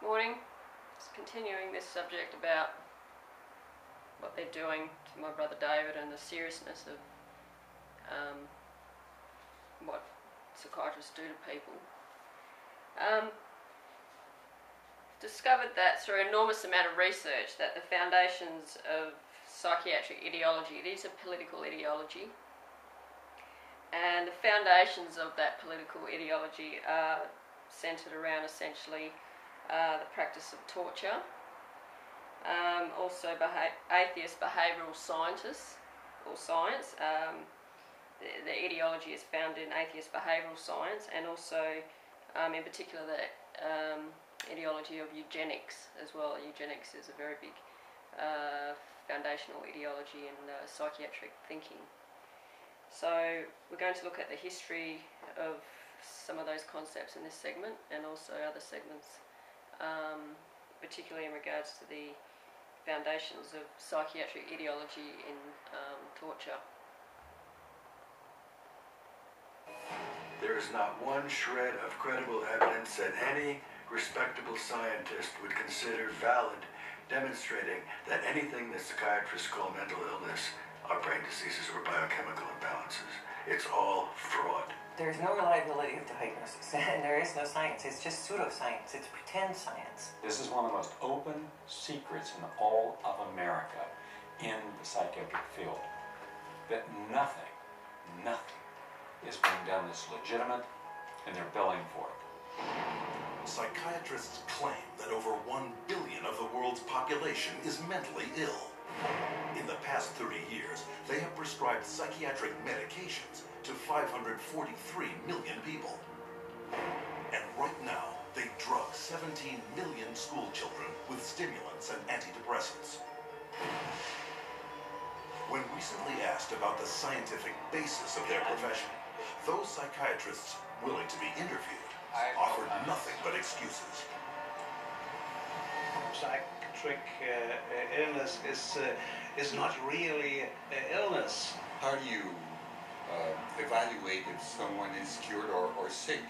Morning. Just continuing this subject about what they're doing to my brother David and the seriousness of what psychiatrists do to people. Discovered that through an enormous amount of research that the foundations of psychiatric ideology, it is a political ideology, and the foundations of that political ideology are centred around essentially the practice of torture, also atheist behavioural scientists or science. The ideology is found in atheist behavioural science, and also in particular the ideology of eugenics as well. Eugenics is a very big foundational ideology in psychiatric thinking. So we're going to look at the history of some of those concepts in this segment, and also other segments, particularly in regards to the foundations of psychiatric ideology in torture. There is not one shred of credible evidence that any respectable scientist would consider valid, demonstrating that anything that psychiatrists call mental illness are brain diseases or biochemical imbalances. It's all fraud. There's no reliability of diagnosis, and there is no science. It's just pseudoscience. It's pretend science. This is one of the most open secrets in all of America in the psychiatric field, that nothing is being done that's legitimate, and they're billing for it. Psychiatrists claim that over 1 billion of the world's population is mentally ill. In the past 30 years, they have prescribed psychiatric medications to 543 million people. And right now, they drug 17 million school children with stimulants and antidepressants. When recently asked about the scientific basis of their profession, those psychiatrists willing to be interviewed offered nothing but excuses. Psychiatric illness is not really illness. How do you evaluate if someone is cured or sick?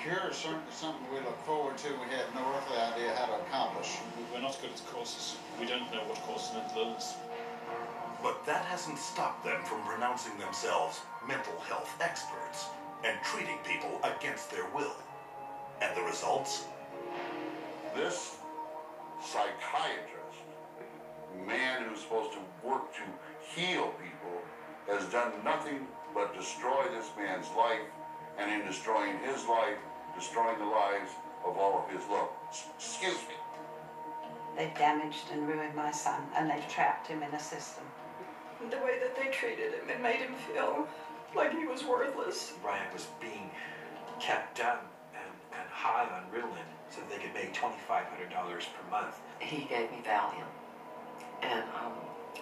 Cure is certainly something we look forward to. We have no earthly idea how to accomplish. We're not good at causes. We don't know what causes mental illness. But that hasn't stopped them from pronouncing themselves mental health experts and treating people against their will. And the results? This psychiatrist, man who's supposed to work to heal people, has done nothing but destroy this man's life, and in destroying his life, destroying the lives of all of his loved ones. Excuse me. They've damaged and ruined my son, and they've trapped him in a system. The way that they treated him, it made him feel like he was worthless. Brian was being kept down and high on Ritalin so they could make $2,500 per month. He gave me Valium, and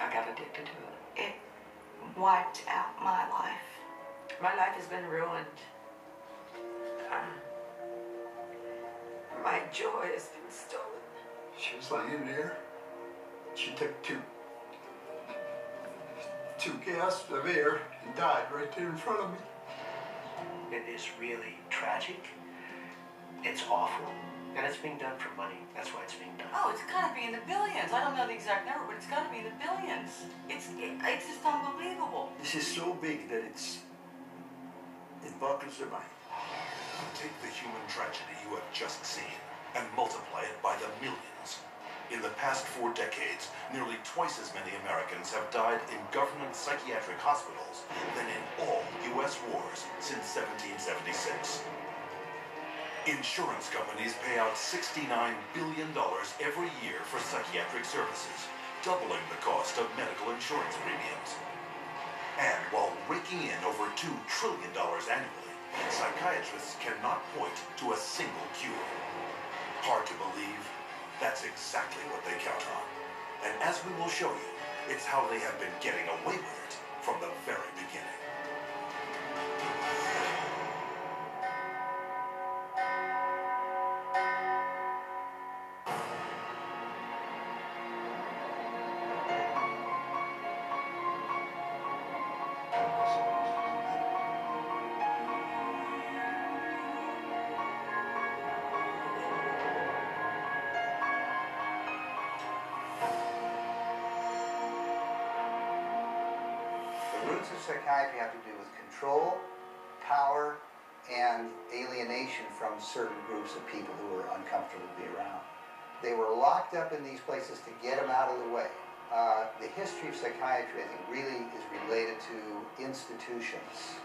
I got addicted to it. It wiped out my life. My life has been ruined. My joy has been stolen. She was laying there. She took two gasps of air and died right there in front of me. It is really tragic. It's awful. And it's being done for money. That's why it's being done. Oh, it's got to be in the billions. I don't know the exact number, but it's got to be in the billions. It's just unbelievable. This is so big that it boggles the mind. Take the human tragedy you have just seen and multiply it by the millions. In the past 4 decades, nearly twice as many Americans have died in government psychiatric hospitals than in all U.S. wars since 1776. Insurance companies pay out $69 billion every year for psychiatric services, doubling the cost of medical insurance premiums. And while raking in over $2 trillion annually, psychiatrists cannot point to a single cure. Hard to believe? That's exactly what they count on. And as we will show you, it's how they have been getting away with it from the very beginning. psychiatry have to do with control, power, and alienation from certain groups of people who are uncomfortable to be around. They were locked up in these places to get them out of the way. The history of psychiatry, I think, really is related to institutions.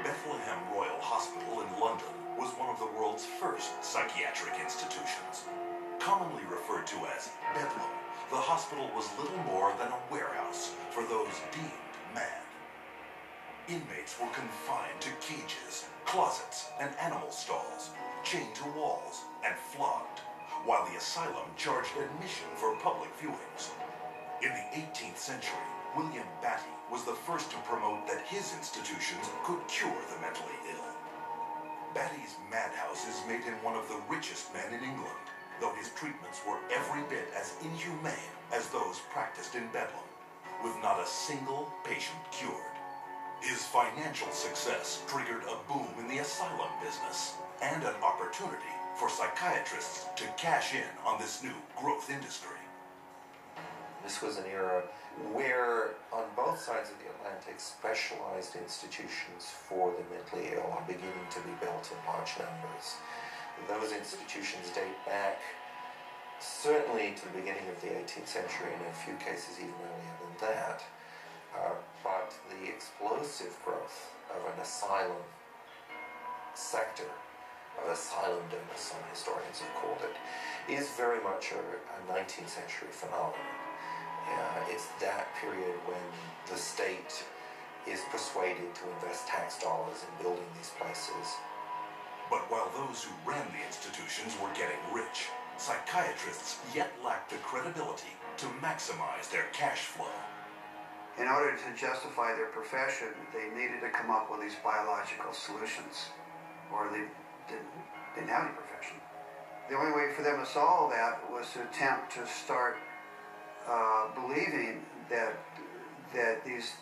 Bethlehem Royal Hospital in London was one of the world's first psychiatric institutions. Commonly referred to as Bedlam, the hospital was little more than a warehouse for those deemed mad. Inmates were confined to cages, closets, and animal stalls, chained to walls, and flogged, while the asylum charged admission for public viewings. In the 18th century, William Batty was the first to promote that his institutions could cure the mentally ill. Batty's madhouses made him one of the richest men in England, though his treatments were every bit as inhumane as those practiced in Bedlam, with not a single patient cured. His financial success triggered a boom in the asylum business and an opportunity for psychiatrists to cash in on this new growth industry. This was an era where, on both sides of the Atlantic, specialized institutions for the mentally ill are beginning to be built in large numbers. Those institutions date back certainly to the beginning of the 18th century, and in a few cases even earlier than that. But the explosive growth of an asylum sector, of asylum donors, some historians have called it, is very much a 19th century phenomenon. It's that period when the state is persuaded to invest tax dollars in building these places. But while those who ran the institutions were getting rich, psychiatrists yet lacked the credibility to maximize their cash flow. In order to justify their profession, they needed to come up with these biological solutions, or they didn't have any profession. The only way for them to solve that was to attempt to start believing that these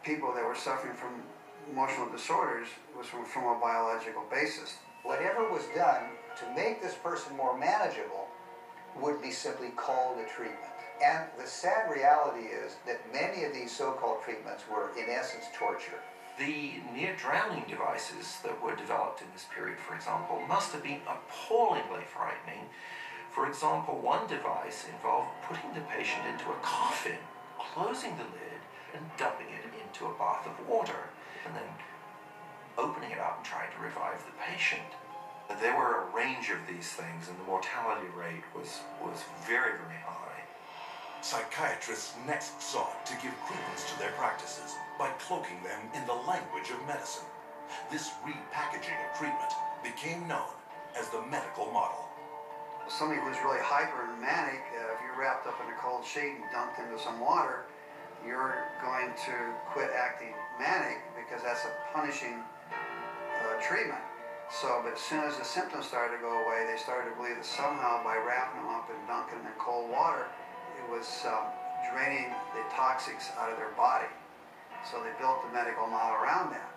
people that were suffering from emotional disorders was from a biological basis. Whatever was done to make this person more manageable would be simply called a treatment. And the sad reality is that many of these so-called treatments were, in essence, torture. The near-drowning devices that were developed in this period, for example, must have been appallingly frightening. For example, one device involved putting the patient into a coffin, closing the lid, and dumping it into a bath of water, and then opening it up and trying to revive the patient. There were a range of these things, and the mortality rate was very, very high. Psychiatrists next sought to give credence to their practices by cloaking them in the language of medicine. This repackaging of treatment became known as the medical model. Somebody who's really hyper and manic, if you're wrapped up in a cold sheet and dunked into some water, you're going to quit acting manic because that's a punishing treatment. So, but as soon as the symptoms started to go away, they started to believe that somehow by wrapping them up and dunking them in cold water, it was draining the toxics out of their body. So they built the medical model around that.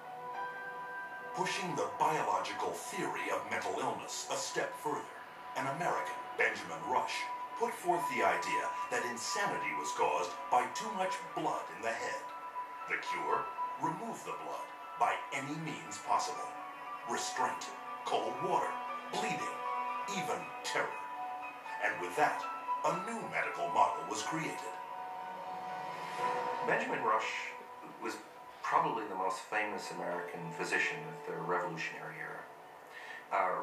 Pushing the biological theory of mental illness a step further, an American, Benjamin Rush, put forth the idea that insanity was caused by too much blood in the head. The cure? Remove the blood by any means possible. Restraint, cold water, bleeding, even terror. And with that, a new medical model was created. Benjamin Rush was probably the most famous American physician of the Revolutionary era.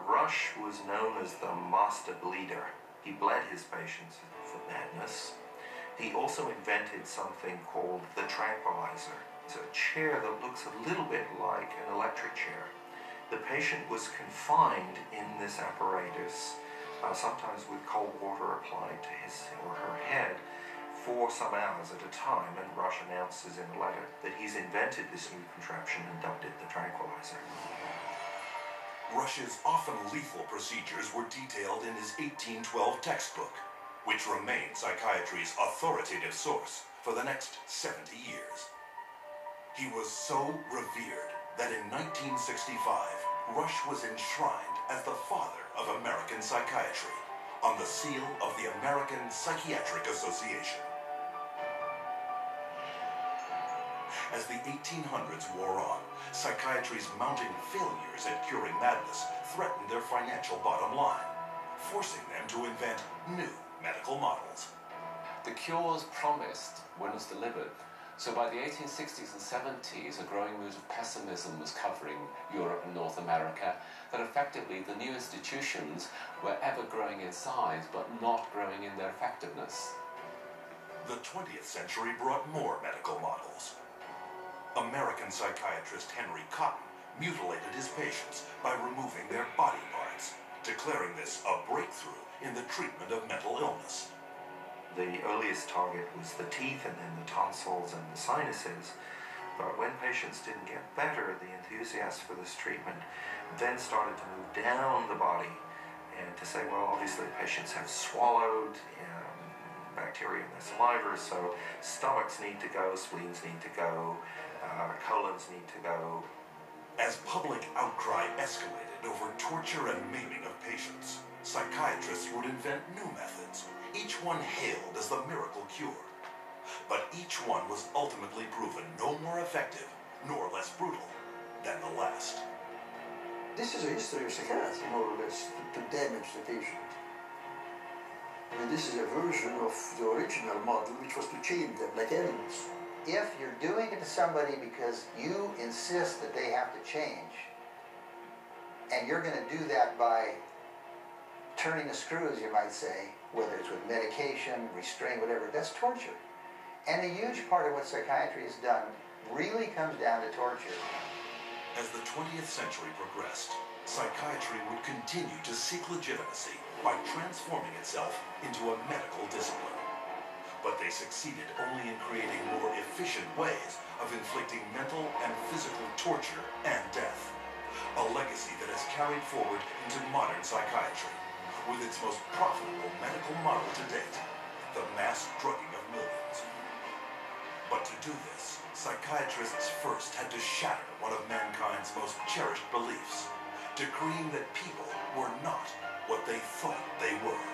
Rush was known as the master bleeder. He bled his patients for madness. He also invented something called the tranquilizer. It's a chair that looks a little bit like an electric chair. The patient was confined in this apparatus, sometimes with cold water applied to his or her head, for some hours at a time, and Rush announces in a letter that he's invented this new contraption and dubbed it the tranquilizer. Rush's often lethal procedures were detailed in his 1812 textbook, which remained psychiatry's authoritative source for the next 70 years. He was so revered that in 1965, Rush was enshrined as the father of American psychiatry on the seal of the American Psychiatric Association. As the 1800s wore on, psychiatry's mounting failures at curing madness threatened their financial bottom line, forcing them to invent new medical models. The cures promised weren't delivered. So by the 1860s and 70s, a growing mood of pessimism was covering Europe and North America, that effectively the new institutions were ever growing in size, but not growing in their effectiveness. The 20th century brought more medical models. American psychiatrist Henry Cotton mutilated his patients by removing their body parts, declaring this a breakthrough in the treatment of mental illness. The earliest target was the teeth and then the tonsils and the sinuses. But when patients didn't get better, the enthusiasts for this treatment then started to move down the body and to say, well, obviously patients have swallowed bacteria in their saliva, so stomachs need to go, spleens need to go, colons need to go. As public outcry escalated over torture and maiming of patients, psychiatrists would invent new methods, each one hailed as the miracle cure. But each one was ultimately proven no more effective, nor less brutal, than the last. This is a history of psychiatry, more or less, to damage the patient. I mean, this is a version of the original model, which was to chain them like animals. If you're doing it to somebody because you insist that they have to change, and you're going to do that by turning the screws, you might say, whether it's with medication, restraint, whatever, that's torture. And a huge part of what psychiatry has done really comes down to torture. As the 20th century progressed, psychiatry would continue to seek legitimacy by transforming itself into a medical discipline. But they succeeded only in creating more efficient ways of inflicting mental and physical torture and death, a legacy that has carried forward into modern psychiatry, with its most profitable medical model to date, the mass drugging of millions. But to do this, psychiatrists first had to shatter one of mankind's most cherished beliefs, decreeing that people were not what they thought they were.